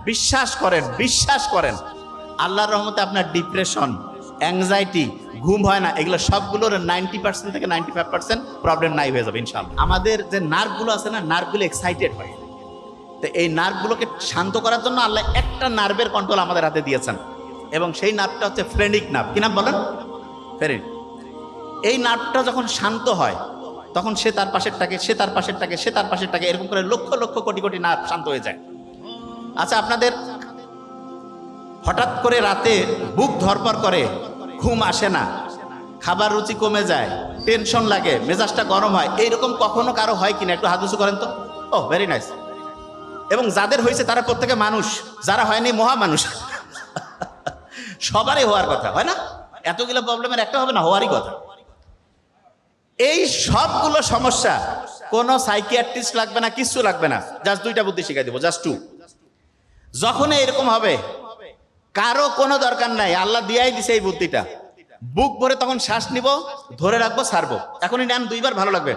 বিশ্বাস করেন, বিশ্বাস করেন, আল্লাহর রহমতে আপনার ডিপ্রেশন, অ্যাংজাইটি, ঘুম হয় না, এগুলো সবগুলোর 90% থেকে 95% প্রবলেম নাই হয়ে যাবে ইনশাআল্লাহ। আমাদের যে নার্ভগুলো আছে না, নার্ভগুলো এক্সাইটেড হয়। তো এই নার্ভগুলোকে শান্ত করার জন্য আল্লাহ একটা নার্ভের কন্ট্রোল আমাদের হাতে দিয়েছেন, এবং সেই নার্ভটা হচ্ছে ফ্রেনিক নার্ভ। কি নাম বলেন? ফ্রেনিক। এই নার্ভটা যখন শান্ত হয় তখন সে তার পাশেরটাকে, সে তার পাশেরটাকে, সে তার পাশেরটাকে, এরকম করে লক্ষ লক্ষ কোটি কোটি নার্ভ শান্ত হয়ে যায়। আচ্ছা, আপনাদের হঠাৎ করে রাতে বুক ধরপড় করে, ঘুম আসে না, খাবার রুচি কমে যায়, টেনশন লাগে, মেজাজটা গরম হয়, এইরকম কখনো কারো হয় কিনা? একটু হাত উঁচু করেন তো। ও ভেরি নাইস। এবং যাদের হয়েছে তারা প্রত্যেকে মানুষ, যারা হয়নি মহা মানুষ। সবারই হওয়ার কথা, হয় না? এতগুলো প্রবলেমের একটা হবে না, হওয়ারই কথা। এই সবগুলো সমস্যা কোনো সাইকিয়াট্রিস্ট লাগবে না, কিচ্ছু লাগবে না, জাস্ট দুইটা বুদ্ধি শিখাই দেবো, জাস্ট টু। যখন এরকম হবে কারো কোনো দরকার নাই, আল্লাহ দিয়াই দিছে এই বুদ্ধিটা। বুক ভরে তখন শ্বাস নিব, ধরে রাখবো, ছাড়বো। এখনই নেন, দুইবার, ভালো লাগবে।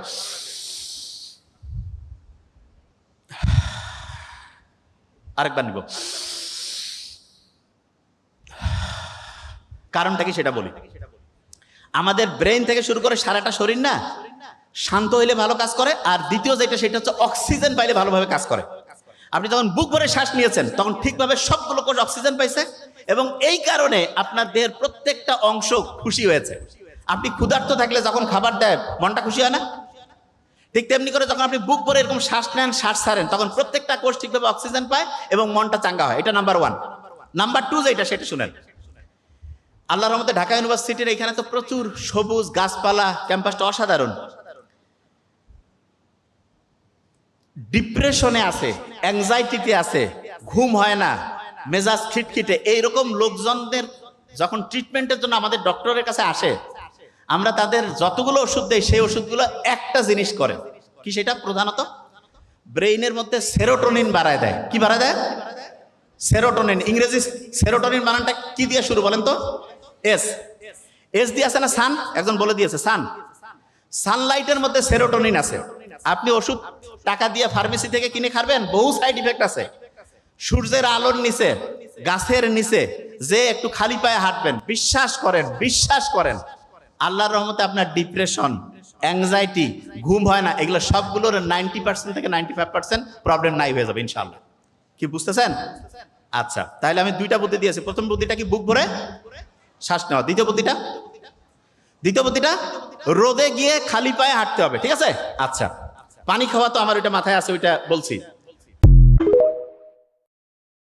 আরেকবার নিব। কারণটা কি সেটা বলি। আমাদের ব্রেইন থেকে শুরু করে সারাটা শরীর না শান্ত হইলে ভালো কাজ করে, আর দ্বিতীয় যেটা সেটা হচ্ছে অক্সিজেন পাইলে ভালোভাবে কাজ করে। আপনি যখন বুক ভরে শ্বাস নিয়েছেন তখন ঠিকভাবে সবগুলো কোষ অক্সিজেন পাইছে, এবং এই কারণে আপনার দেহের প্রত্যেকটা অংশ খুশি হয়েছে। আপনি ক্ষুধার্ত থাকলে যখন খাবার দেয় মনটা খুশি হয় না? ঠিক তেমনি করে যখন আপনি বুক ভরে এরকম শ্বাস নেন, শ্বাস ছাড়েন, তখন প্রত্যেকটা কোষ ঠিকভাবে অক্সিজেন পায় এবং মনটা চাঙ্গা হয়। এটা নাম্বার ওয়ান। নাম্বার টু যেটা সেটা শুনেন। আল্লাহর রহমতে ঢাকা ইউনিভার্সিটির এখানে তো প্রচুর সবুজ গাছপালা, ক্যাম্পাসটা অসাধারণ। ডিপ্রেশনে আছে, অ্যাংজাইটিতে আছে, ঘুম হয় না, মেজাজ খিটখিটে, এইরকম লোকজনদের যখন ট্রিটমেন্টের জন্য আমাদের ডক্টরের কাছে আসে, আমরা তাদের যতগুলো ওষুধ দেই সেই ওষুধগুলো একটা জিনিস করে কি, সেটা প্রধানত ব্রেইনের মধ্যে সেরোটোনিন বাড়ায় দেয়। কি বাড়ায় দেয়? সেরোটোনিন। ইংরেজি সেরোটোনিন বানানটা কি দিয়ে শুরু বলেন তো? এস। এস দিয়ে আছে না সান? একজন বলে দিয়েছে সান। সানলাইটের মধ্যে সেরোটোনিন আছে। আপনি ওষুধ টাকা দিয়ে ফার্মেসি থেকে কিনে খাবেন, বহু সাইড ইফেক্ট আছে। সূর্যের আলোর নিচে, গাছের নিচে যে একটু খালি পায়ে হাঁটবেন, বিশ্বাস করেন, বিশ্বাস করেন, আল্লাহর রহমতে আপনার ডিপ্রেশন, অ্যাংজাইটি, ঘুম হয় না, এগুলো সবগুলোর 90% থেকে 95% প্রবলেম নাই হয়ে যাবে ইনশাআল্লাহ। কি বুঝতেছেন? আচ্ছা, তাহলে আমি দুইটা বুদ্ধি দিয়েছি। প্রথম বুদ্ধিটা কি? বুক ভরে শ্বাস নেওয়া। দ্বিতীয় বুদ্ধিটা রোদে গিয়ে খালি পায়ে হাঁটতে হবে। ঠিক আছে? আচ্ছা, পানি খাওয়া তো আমার ওইটা মাথায় আছে, ওইটা বলছি।